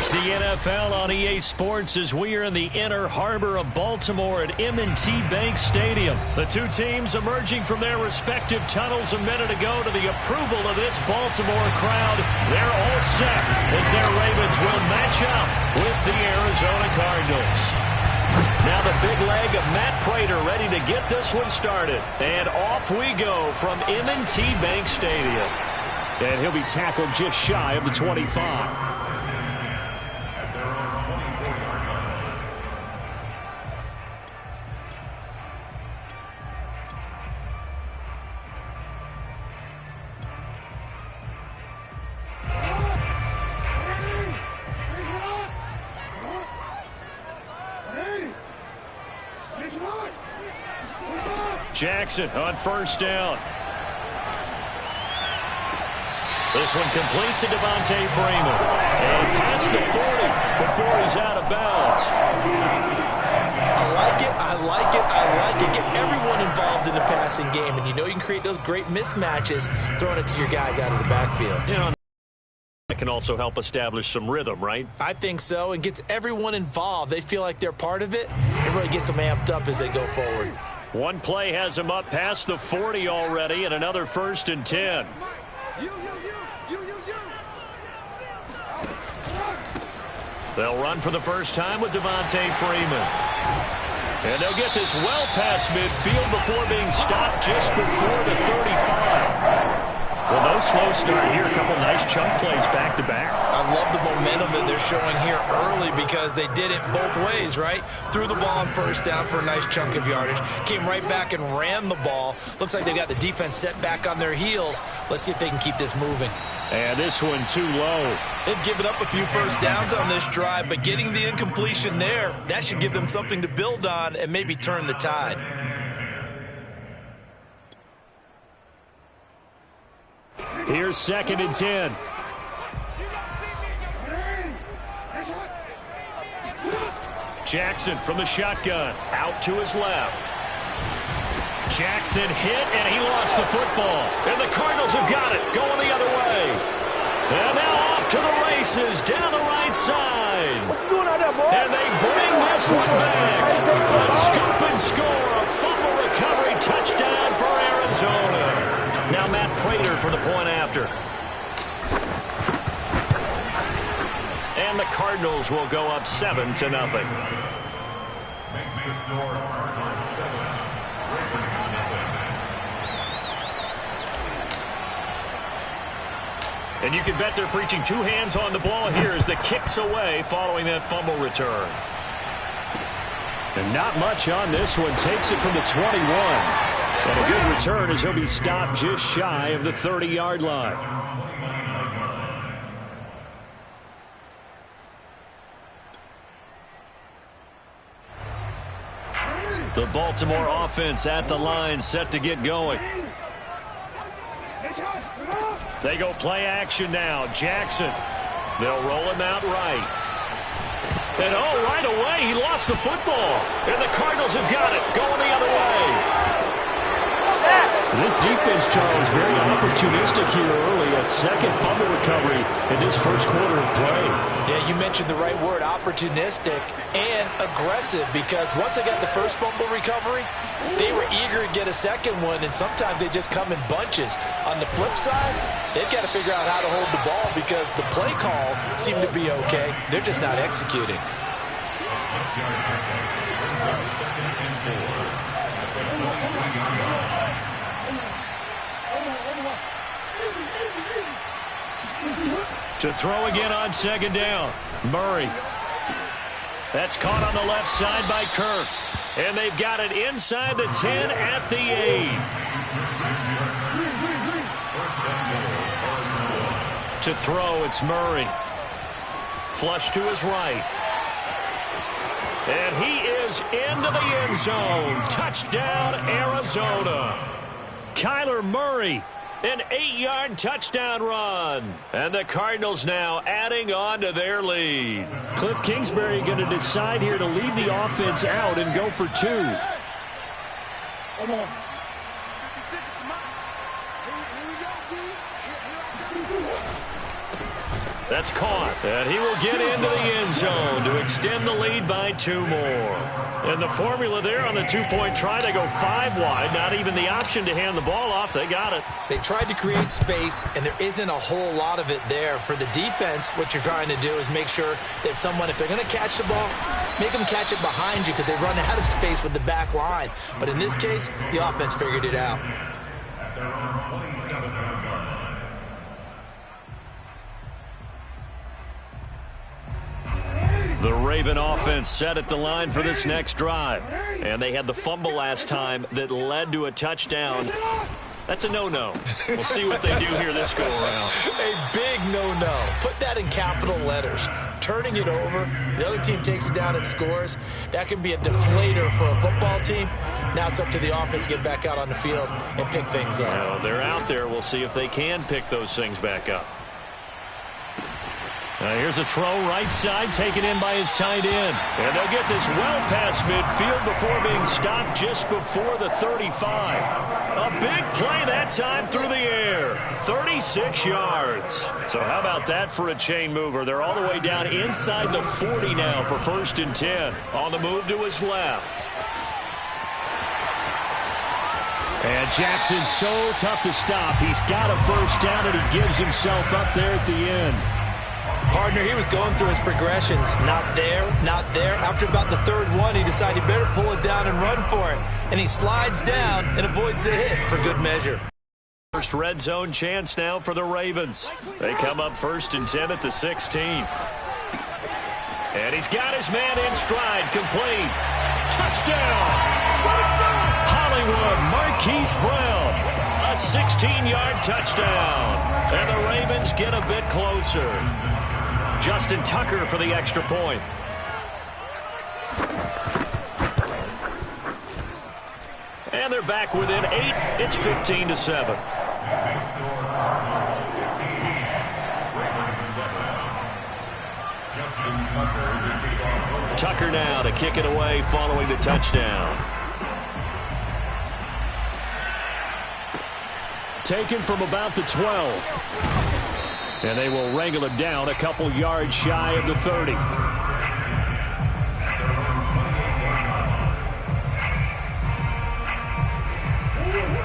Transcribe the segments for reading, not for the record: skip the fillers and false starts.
It's the NFL on EA Sports as we are in the inner harbor of Baltimore at M&T Bank Stadium. The two teams emerging from their respective tunnels a minute ago to the approval of this Baltimore crowd. They're all set as their Ravens will match up with the Arizona Cardinals. Now the big leg of Matt Prater ready to get this one started. And off we go from M&T Bank Stadium. And he'll be tackled just shy of the 25. Jackson on first down. This one complete to Devontae Freeman. And past the 40 before he's out of bounds. I like it, I like it, I like it. Get everyone involved in the passing game. And you know you can create those great mismatches throwing it to your guys out of the backfield. Yeah, that can also help establish some rhythm, right? I think so, and gets everyone involved. They feel like they're part of it. It really gets them amped up as they go forward. One play has them up past the 40 already, and another 1st and 10. They'll run for the first time with Devontae Freeman. And they'll get this well past midfield before being stopped just before the 35. Well, no slow start here. A couple nice chunk plays back-to-back. I love the momentum that they're showing here early because they did it both ways, right? Threw the ball on first down for a nice chunk of yardage. Came right back and ran the ball. Looks like they've got the defense set back on their heels. Let's see if they can keep this moving. And this one too low. They've given up a few first downs on this drive, but getting the incompletion there, that should give them something to build on and maybe turn the tide. Here's 2nd and 10. Jackson from the shotgun. Out to his left. Jackson hit, and he lost the football. And the Cardinals have got it, going the other way. And now off to the races, down the right side. What you doing out there, boy? And they bring this one back. A scoop and score, a fumble recovery touchdown for Arizona. Now Matt Prater for the point after. And the Cardinals will go up 7-0. Makes the score Cardinals 7, Ravens nothing. And you can bet they're preaching two hands on the ball here as the kick's away following that fumble return. And not much on this one. Takes it from the 21. And a good return as he'll be stopped just shy of the 30-yard line. The Baltimore offense at the line, set to get going. They go play action now. Jackson. They'll roll him out right. And right away, he lost the football. And the Cardinals have got it, going the other way. This defense, Charles, very opportunistic here early. A second fumble recovery in this first quarter of play. Yeah, you mentioned the right word, opportunistic and aggressive, because once they got the first fumble recovery, they were eager to get a second one, and sometimes they just come in bunches. On the flip side, they've got to figure out how to hold the ball because the play calls seem to be okay. They're just not executing. To throw again on 2nd down. Murray. That's caught on the left side by Kirk. And they've got it inside the 10 at the 8. To throw, it's Murray. Flush to his right. And he is into the end zone. Touchdown, Arizona. Kyler Murray. An 8-yard touchdown run. And the Cardinals now adding on to their lead. Cliff Kingsbury going to decide here to lead the offense out and go for 2. Come on. That's caught. And he will get into the end zone to extend the lead by 2 more. And the formula there on the 2-point try, they go 5 wide. Not even the option to hand the ball off. They got it. They tried to create space, and there isn't a whole lot of it there. For the defense, what you're trying to do is make sure that someone, if they're going to catch the ball, make them catch it behind you because they run out of space with the back line. But in this case, the offense figured it out. At their own 27-yard line. The Raven offense set at the line for this next drive. And they had the fumble last time that led to a touchdown. That's a no-no. We'll see what they do here this go-around. A big no-no. Put that in capital letters. Turning it over, the other team takes it down and scores. That can be a deflator for a football team. Now it's up to the offense to get back out on the field and pick things up. Well, they're out there. We'll see if they can pick those things back up. Here's a throw right side, taken in by his tight end. And they'll get this well past midfield before being stopped just before the 35. A big play that time through the air. 36 yards. So how about that for a chain mover? They're all the way down inside the 40 now for 1st and 10. On the move to his left. And Jackson's so tough to stop. He's got a first down, and he gives himself up there at the end. Partner, he was going through his progressions. Not there, not there. After about the 3rd one, he decided he better pull it down and run for it. And he slides down and avoids the hit for good measure. First red zone chance now for the Ravens. They come up 1st and 10 at the 16. And he's got his man in stride, complete. Touchdown! Hollywood Marquise Brown. A 16-yard touchdown. And the Ravens get a bit closer. Justin Tucker for the extra point. And they're back within 8. It's 15-7. Tucker now to kick it away following the touchdown. Taken from about the 12. And they will wrangle him down a couple yards shy of the 30.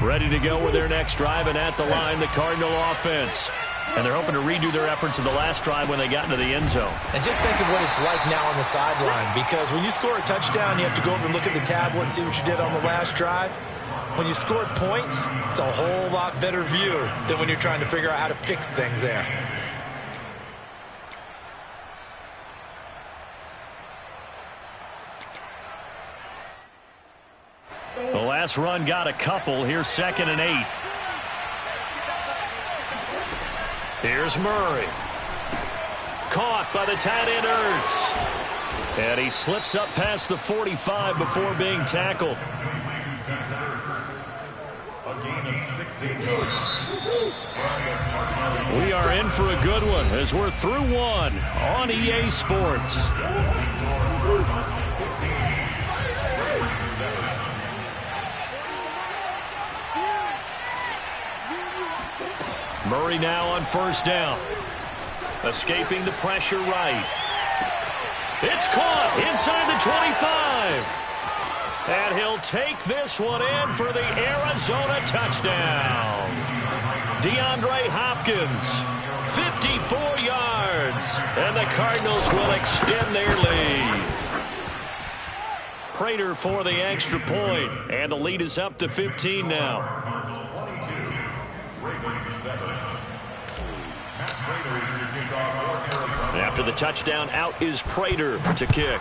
Ready to go with their next drive, and at the line, the Cardinal offense. And they're hoping to redo their efforts of the last drive when they got into the end zone. And just think of what it's like now on the sideline, because when you score a touchdown, you have to go over and look at the tablet and see what you did on the last drive. When you scored points, it's a whole lot better view than when you're trying to figure out how to fix things there. The last run got a couple. Here's 2nd and 8. Here's Murray. Caught by the tight end Ertz. And he slips up past the 45 before being tackled. We are in for a good one as we're through one on EA Sports. Murray now on 1st down. Escaping the pressure right. It's caught inside the 25. And he'll take this one in for the Arizona touchdown. DeAndre Hopkins, 54 yards. And the Cardinals will extend their lead. Prater for the extra point. And the lead is up to 15 now. After the touchdown, out is Prater to kick.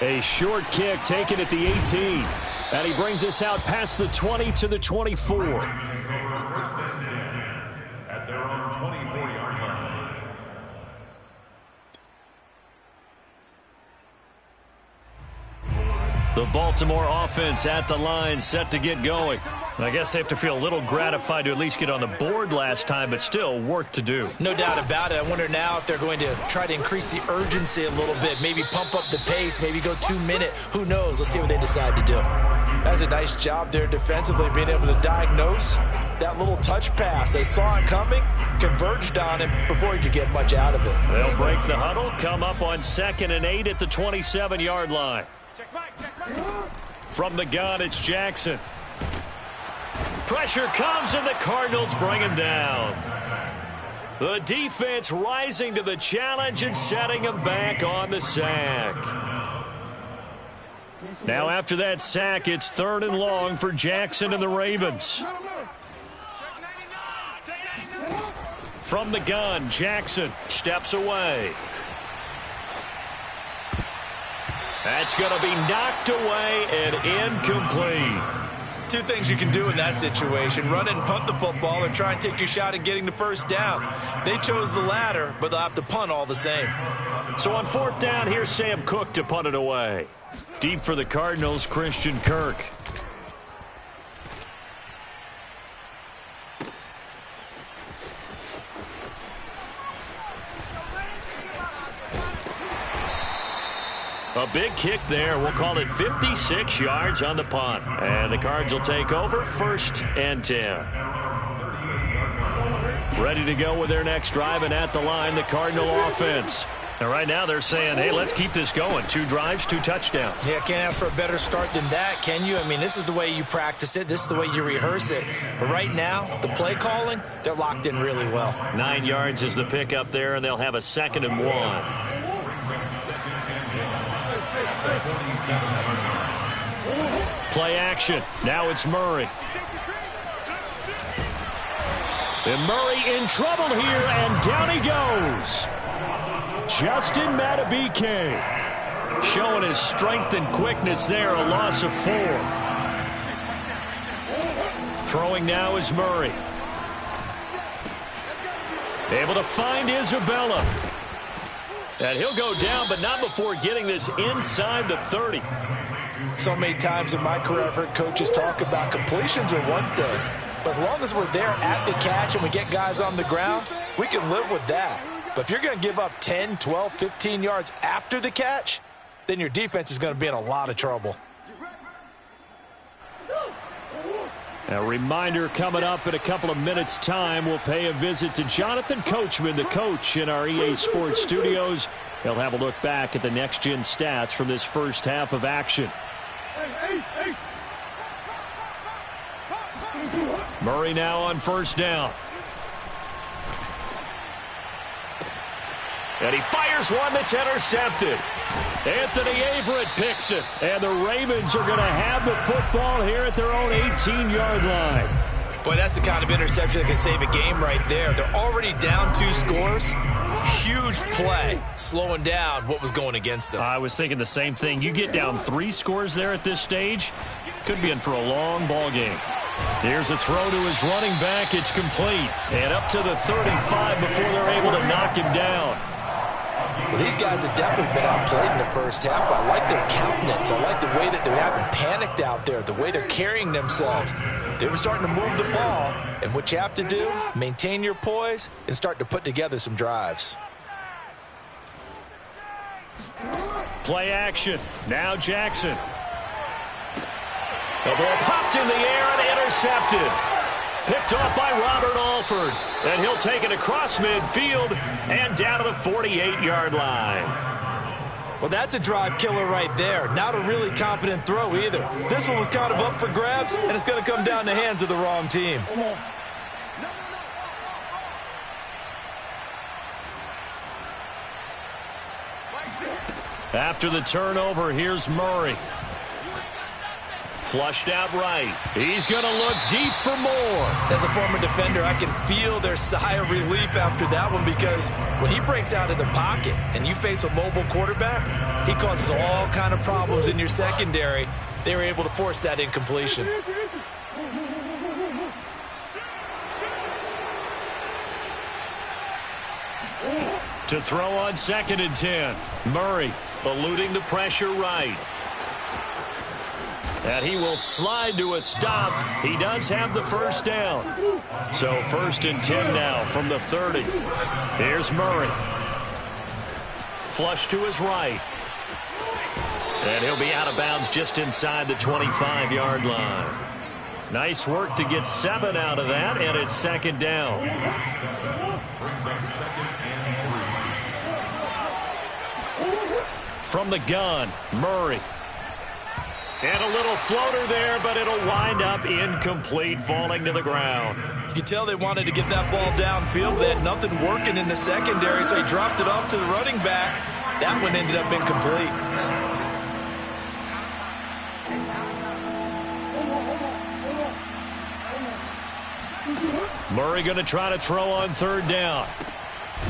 A short kick taken at the 18. And he brings us out past the 20 to the 24. First and 10 at their own 24-yard line. The Baltimore offense at the line, set to get going. I guess they have to feel a little gratified to at least get on the board last time, but still work to do. No doubt about it. I wonder now if they're going to try to increase the urgency a little bit, maybe pump up the pace, maybe go 2-minute. Who knows? Let's see what they decide to do. That's a nice job there defensively, being able to diagnose that little touch pass. They saw it coming, converged on him before he could get much out of it. They'll break the huddle, come up on 2nd and 8 at the 27-yard line. From the gun, it's Jackson. Pressure comes, and the Cardinals bring him down. The defense rising to the challenge and setting him back on the sack. Now after that sack, it's 3rd and long for Jackson and the Ravens. From the gun, Jackson steps away. That's going to be knocked away and incomplete. Two things you can do in that situation: run and punt the football, or try and take your shot at getting the first down. They chose the latter, but they'll have to punt all the same. So on 4th down, here's Sam Cook to punt it away. Deep for the Cardinals, Christian Kirk. A big kick there. We'll call it 56 yards on the punt. And the Cards will take over, 1st and 10. Ready to go with their next drive, and at the line, the Cardinal offense. And right now they're saying, hey, let's keep this going. 2 drives, 2 touchdowns. Yeah, can't ask for a better start than that, can you? I mean, this is the way you practice it. This is the way you rehearse it. But right now, the play calling, they're locked in really well. 9 yards is the pickup there, and they'll have a 2nd and 1. Play action. Now it's Murray. And Murray in trouble here, and down he goes. Justin Madubuike showing his strength and quickness there, a loss of 4. Throwing now is Murray. Able to find Isabella. And he'll go down, but not before getting this inside the 30. So many times in my career, I've heard coaches talk about completions are one thing. But as long as we're there at the catch and we get guys on the ground, we can live with that. But if you're going to give up 10, 12, 15 yards after the catch, then your defense is going to be in a lot of trouble. A reminder coming up in a couple of minutes' time. We'll pay a visit to Jonathan Coachman, the coach in our EA Sports studios. He'll have a look back at the next-gen stats from this first half of action. Murray now on 1st down. And he fires one that's intercepted. Anthony Averett picks it. And the Ravens are going to have the football here at their own 18-yard line. Boy, that's the kind of interception that can save a game right there. They're already down 2 scores. Huge play, slowing down what was going against them. I was thinking the same thing. You get down 3 scores there at this stage, could be in for a long ball game. Here's a throw to his running back. It's complete. And up to the 35 before they're able to knock him down. Well, these guys have definitely been outplayed in the first half. I like their countenance. I like the way that they haven't panicked out there, the way they're carrying themselves. They were starting to move the ball, and what you have to do, maintain your poise and start to put together some drives. Play action. Now Jackson. The ball popped in the air and intercepted. Picked off by Robert Alford. And he'll take it across midfield and down to the 48-yard line. Well, that's a drive killer right there. Not a really confident throw either. This one was kind of up for grabs, and it's going to come down the hands of the wrong team. After the turnover, here's Murray. Flushed out right. He's going to look deep for more. As a former defender, I can feel their sigh of relief after that one, because when he breaks out of the pocket and you face a mobile quarterback, he causes all kind of problems in your secondary. They were able to force that incompletion. To throw on 2nd and 10. Murray eluding the pressure right. And he will slide to a stop. He does have the first down. So 1st and 10 now from the 30. Here's Murray. Flush to his right. And he'll be out of bounds just inside the 25-yard line. Nice work to get 7 out of that, and it's second down. Brings up second and 3. From the gun, Murray. And a little floater there, but it'll wind up incomplete, falling to the ground. You can tell they wanted to get that ball downfield. They had nothing working in the secondary, so he dropped it off to the running back. That one ended up incomplete. Murray going to try to throw on third down.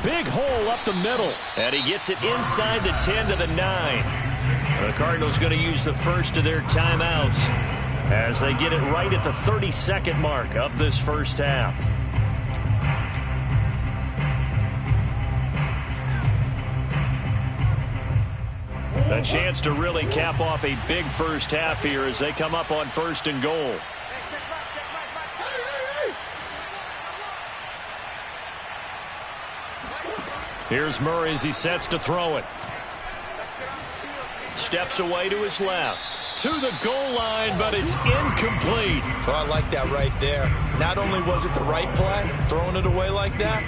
Big hole up the middle. And he gets it inside the 10 to the 9. The Cardinals going to use the first of their timeouts as they get it right at the 32nd mark of this first half. A chance to really cap off a big first half here as they come up on 1st and goal. Here's Murray as he sets to throw it. Steps away to his left. To the goal line, but it's incomplete. Oh, I like that right there. Not only was it the right play, throwing it away like that,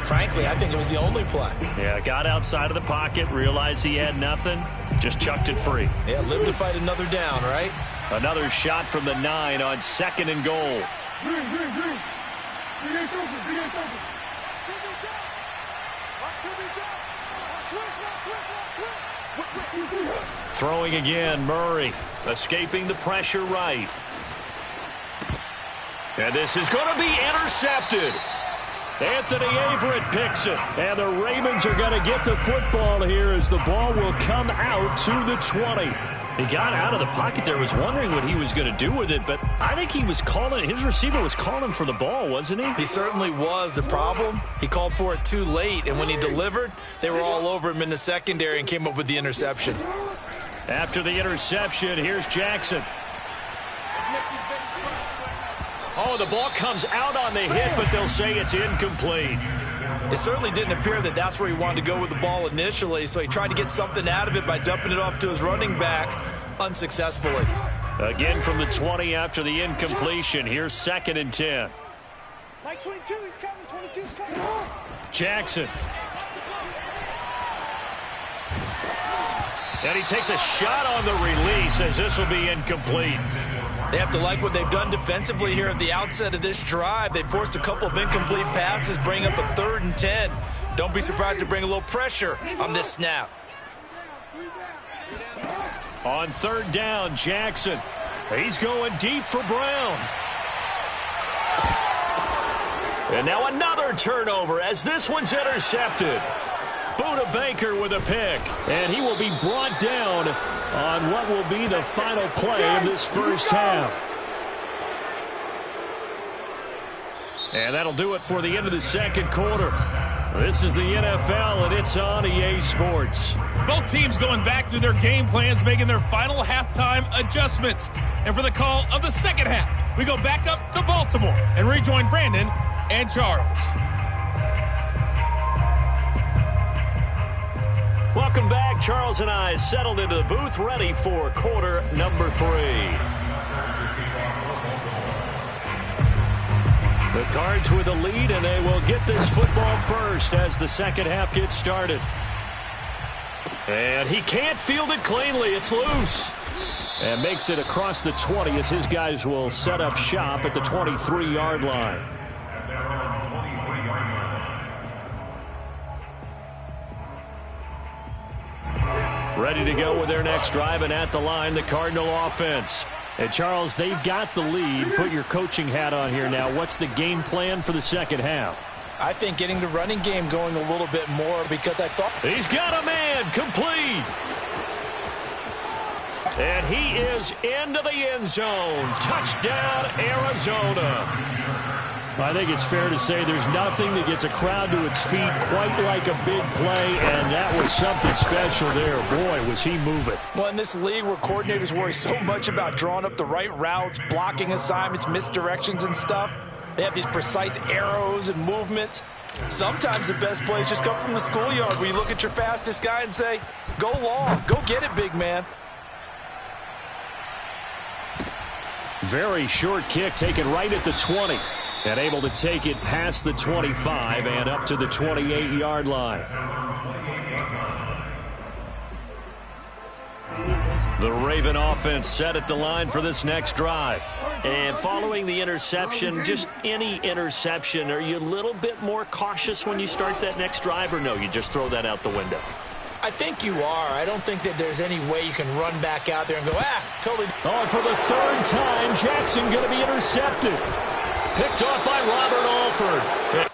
frankly, I think it was the only play. Yeah, got outside of the pocket, realized he had nothing, just chucked it free. Yeah, live to fight another down, right? Another shot from the 9 on 2nd and goal. Throwing again, Murray, escaping the pressure right. And this is going to be intercepted. Anthony Averett picks it. And the Ravens are going to get the football here as the ball will come out to the 20. He got out of the pocket there, was wondering what he was going to do with it, but I think he was calling, his receiver was calling for the ball, wasn't he? He certainly was. The problem, he called for it too late, and when he delivered, they were all over him in the secondary and came up with the interception. After the interception, here's Jackson. Oh, the ball comes out on the hit, but they'll say it's incomplete. It certainly didn't appear that that's where he wanted to go with the ball initially, so he tried to get something out of it by dumping it off to his running back unsuccessfully. Again from the 20 after the incompletion. Here's 2nd and 10. Like 22, he's coming. 22's coming. Jackson. And he takes a shot on the release as this will be incomplete. They have to like what they've done defensively here at the outset of this drive. They forced a couple of incomplete passes, bring up a 3rd and 10. Don't be surprised to bring a little pressure on this snap. On 3rd down, Jackson. He's going deep for Brown. And now another turnover as this one's intercepted. Buda Baker with a pick, and he will be brought down on what will be the final play of this first half. And that'll do it for the end of the second quarter. This is the NFL, and it's on EA Sports. Both teams going back through their game plans, making their final halftime adjustments. And for the call of the second half, we go back up to Baltimore and rejoin Brandon and Charles. Welcome back. Charles and I settled into the booth, ready for quarter number 3. The Cards with a lead, and they will get this football first as the second half gets started. And he can't field it cleanly. It's loose. And makes it across the 20 as his guys will set up shop at the 23-yard line. Ready to go with their next drive, and at the line, the Cardinal offense. And Charles, they've got the lead. Put your coaching hat on here now. What's the game plan for the second half? I think getting the running game going a little bit more because I thought... He's got a man complete. And he is into the end zone. Touchdown, Arizona. I think it's fair to say there's nothing that gets a crowd to its feet quite like a big play, and that was something special there. Boy, was he moving. Well, in this league where coordinators worry so much about drawing up the right routes, blocking assignments, misdirections and stuff, they have these precise arrows and movements. Sometimes the best plays just come from the schoolyard where you look at your fastest guy and say, go long, go get it, big man. Very short kick taken right at the 20. And able to take it past the 25 and up to the 28-yard line. The Raven offense set at the line for this next drive. And following the interception, just any interception, are you a little bit more cautious when you start that next drive, or no, you just throw that out the window? I think you are. I don't think that there's any way you can run back out there and go, totally. Oh, for the third time, Jackson going to be intercepted. Picked off by Robert Alford.